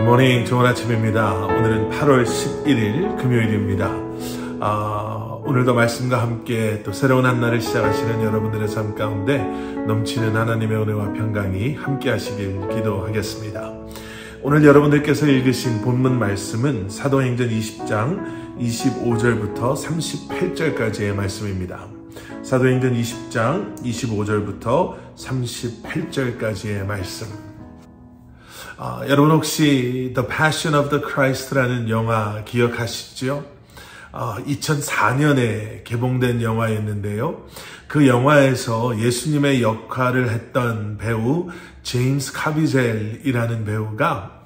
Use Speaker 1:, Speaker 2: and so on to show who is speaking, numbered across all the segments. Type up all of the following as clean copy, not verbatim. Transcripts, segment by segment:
Speaker 1: 굿모닝, 좋은 아침입니다. 오늘은 8월 11일 금요일입니다. 오늘도 말씀과 함께 또 새로운 한 날을 시작하시는 여러분들의 삶 가운데 넘치는 하나님의 은혜와 평강이 함께 하시길 기도하겠습니다. 오늘 여러분들께서 읽으신 본문 말씀은 사도행전 20장 25절부터 38절까지의 말씀입니다. 사도행전 20장 25절부터 38절까지의 말씀. 여러분 혹시 The Passion of the Christ라는 영화 기억하시죠? 2004년에 개봉된 영화였는데요. 그 영화에서 예수님의 역할을 했던 배우 제임스 카비젤이라는 배우가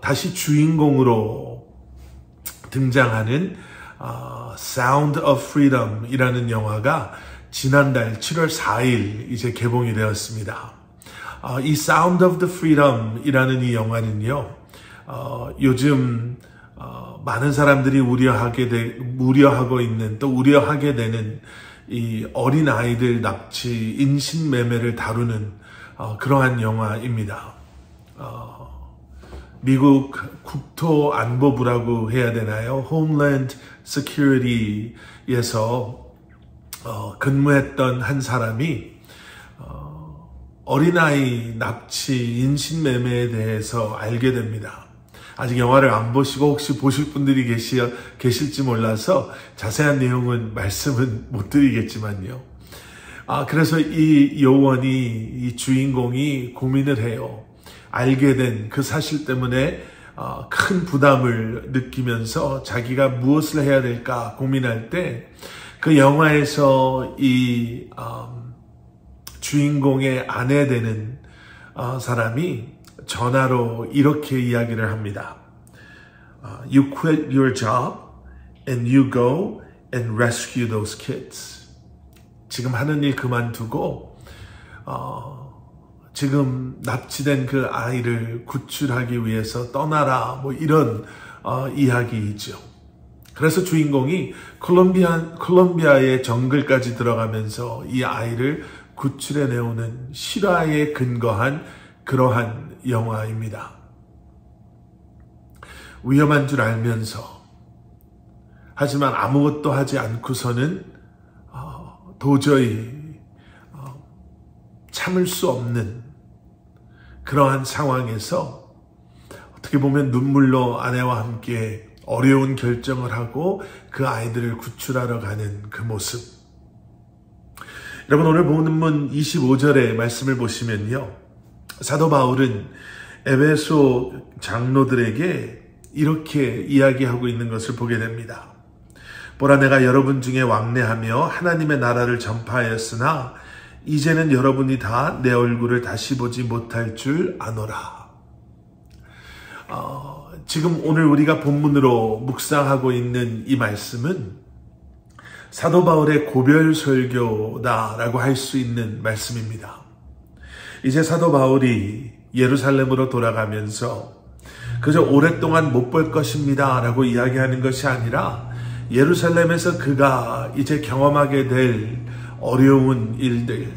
Speaker 1: 다시 주인공으로 등장하는 Sound of Freedom 이라는 영화가 지난달 7월 4일 이제 개봉이 되었습니다. 이 Sound of the Freedom 이라는 이 영화는요, 요즘 많은 사람들이 우려하고 있는, 또 우려하게 되는 이 어린 아이들 납치, 인신매매를 다루는 그러한 영화입니다. 미국 국토안보부라고 해야 되나요? Homeland Security에서 근무했던 한 사람이 어린아이 납치, 인신매매에 대해서 알게 됩니다. 아직 영화를 안 보시고 혹시 보실 분들이 계실지 몰라서 자세한 내용은 말씀은 못 드리겠지만요. 그래서 이 주인공이 고민을 해요. 알게 된 그 사실 때문에 큰 부담을 느끼면서 자기가 무엇을 해야 될까 고민할 때 그 영화에서 이 주인공의 아내 되는 사람이 전화로 이렇게 이야기를 합니다. You quit your job and you go and rescue those kids. 지금 하는 일 그만두고 지금 납치된 그 아이를 구출하기 위해서 떠나라, 뭐 이런 이야기이죠. 그래서 주인공이 콜롬비아의 정글까지 들어가면서 이 아이를 구출해 내오는 실화에 근거한 그러한 영화입니다. 위험한 줄 알면서, 하지만 아무것도 하지 않고서는 도저히 참을 수 없는 그러한 상황에서 어떻게 보면 눈물로 아내와 함께 어려운 결정을 하고 그 아이들을 구출하러 가는 그 모습. 여러분, 오늘 본문 25절의 말씀을 보시면요, 사도 바울은 에베소 장로들에게 이렇게 이야기하고 있는 것을 보게 됩니다. 보라, 내가 여러분 중에 왕래하며 하나님의 나라를 전파하였으나 이제는 여러분이 다 내 얼굴을 다시 보지 못할 줄 아노라. 지금 오늘 우리가 본문으로 묵상하고 있는 이 말씀은 사도 바울의 고별 설교다라고 할 수 있는 말씀입니다. 이제 사도 바울이 예루살렘으로 돌아가면서 그저 오랫동안 못 볼 것입니다 라고 이야기하는 것이 아니라 예루살렘에서 그가 이제 경험하게 될 어려운 일들,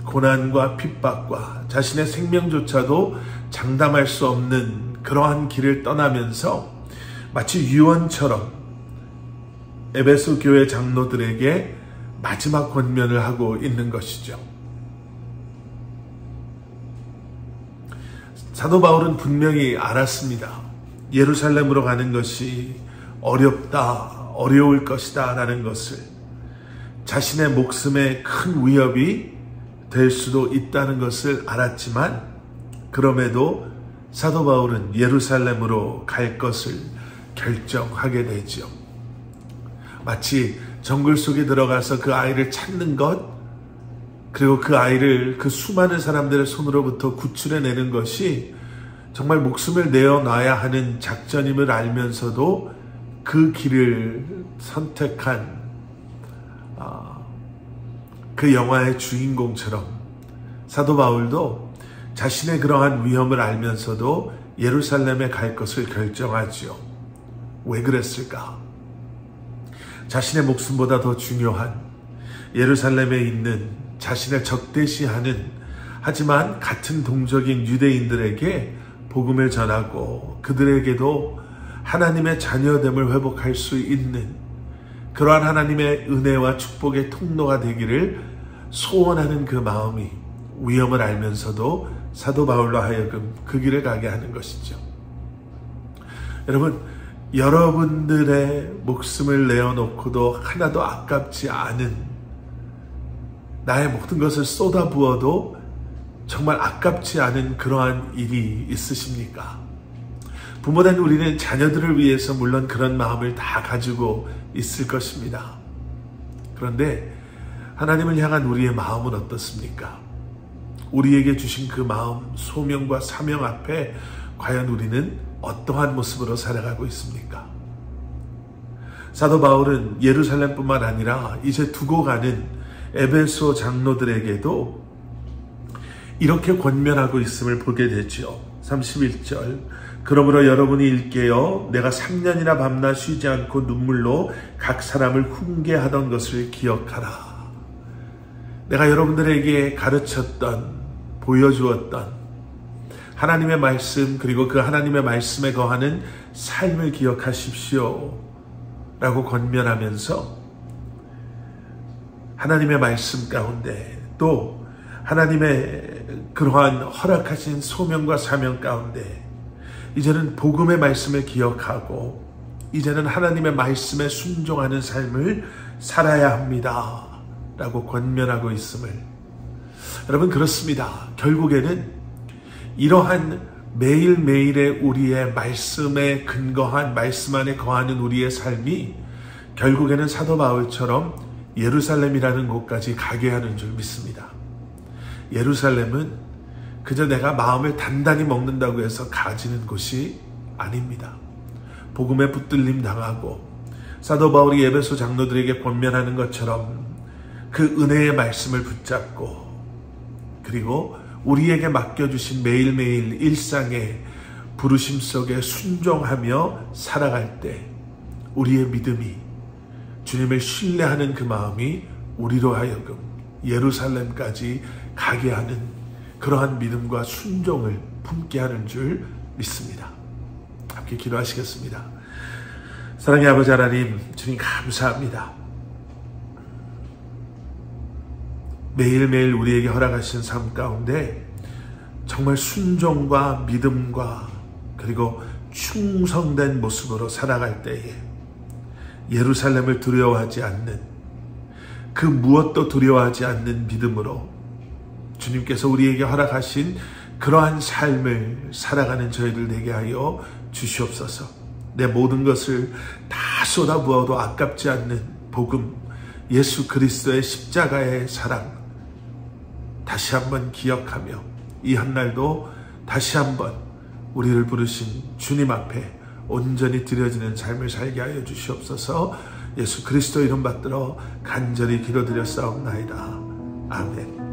Speaker 1: 고난과 핍박과 자신의 생명조차도 장담할 수 없는 그러한 길을 떠나면서 마치 유언처럼 에베소 교회 장로들에게 마지막 권면을 하고 있는 것이죠. 사도 바울은 분명히 알았습니다. 예루살렘으로 가는 것이 어렵다, 어려울 것이다 라는 것을, 자신의 목숨에 큰 위협이 될 수도 있다는 것을 알았지만, 그럼에도 사도 바울은 예루살렘으로 갈 것을 결정하게 되죠. 마치 정글 속에 들어가서 그 아이를 찾는 것, 그리고 그 아이를 그 수많은 사람들의 손으로부터 구출해내는 것이 정말 목숨을 내어놔야 하는 작전임을 알면서도 그 길을 선택한 그 영화의 주인공처럼 사도 바울도 자신의 그러한 위험을 알면서도 예루살렘에 갈 것을 결정하지요. 왜 그랬을까? 자신의 목숨보다 더 중요한 예루살렘에 있는 자신을 적대시하는, 하지만 같은 동족인 유대인들에게 복음을 전하고 그들에게도 하나님의 자녀됨을 회복할 수 있는 그러한 하나님의 은혜와 축복의 통로가 되기를 소원하는 그 마음이 위험을 알면서도 사도 바울로 하여금 그 길을 가게 하는 것이죠. 여러분, 여러분들의 목숨을 내어놓고도 하나도 아깝지 않은 나의 모든 것을 쏟아부어도 정말 아깝지 않은 그러한 일이 있으십니까? 부모된 우리는 자녀들을 위해서 물론 그런 마음을 다 가지고 있을 것입니다. 그런데 하나님을 향한 우리의 마음은 어떻습니까? 우리에게 주신 그 마음, 소명과 사명 앞에 과연 우리는 어떠한 모습으로 살아가고 있습니까? 사도 바울은 예루살렘뿐만 아니라 이제 두고 가는 에베소 장로들에게도 이렇게 권면하고 있음을 보게 되죠. 31절, 그러므로 여러분이 일깨어 내가 3년이나 밤낮 쉬지 않고 눈물로 각 사람을 훈계하던 것을 기억하라. 내가 여러분들에게 가르쳤던, 보여주었던 하나님의 말씀, 그리고 그 하나님의 말씀에 거하는 삶을 기억하십시오 라고 권면하면서 하나님의 말씀 가운데 또 하나님의 그러한 허락하신 소명과 사명 가운데 이제는 복음의 말씀을 기억하고 이제는 하나님의 말씀에 순종하는 삶을 살아야 합니다 라고 권면하고 있음을, 여러분 그렇습니다. 결국에는 이러한 매일매일의 우리의 말씀에 근거한, 말씀 안에 거하는 우리의 삶이 결국에는 사도 바울처럼 예루살렘이라는 곳까지 가게 하는 줄 믿습니다. 예루살렘은 그저 내가 마음을 단단히 먹는다고 해서 가지는 곳이 아닙니다. 복음에 붙들림 당하고 사도 바울이 에베소 장로들에게 권면하는 것처럼 그 은혜의 말씀을 붙잡고 그리고 우리에게 맡겨주신 매일매일 일상의 부르심 속에 순종하며 살아갈 때 우리의 믿음이, 주님을 신뢰하는 그 마음이 우리로 하여금 예루살렘까지 가게 하는 그러한 믿음과 순종을 품게 하는 줄 믿습니다. 함께 기도하시겠습니다. 사랑의 아버지 하나님, 주님 감사합니다. 매일매일 우리에게 허락하신 삶 가운데 정말 순종과 믿음과 그리고 충성된 모습으로 살아갈 때에 예루살렘을 두려워하지 않는, 그 무엇도 두려워하지 않는 믿음으로 주님께서 우리에게 허락하신 그러한 삶을 살아가는 저희들 되게 하여 주시옵소서. 내 모든 것을 다 쏟아부어도 아깝지 않는 복음, 예수 그리스도의 십자가의 사랑 다시 한번 기억하며 이 한날도 다시 한번 우리를 부르신 주님 앞에 온전히 드려지는 삶을 살게 하여 주시옵소서. 예수 그리스도 이름 받들어 간절히 기도드렸사옵나이다. 아멘.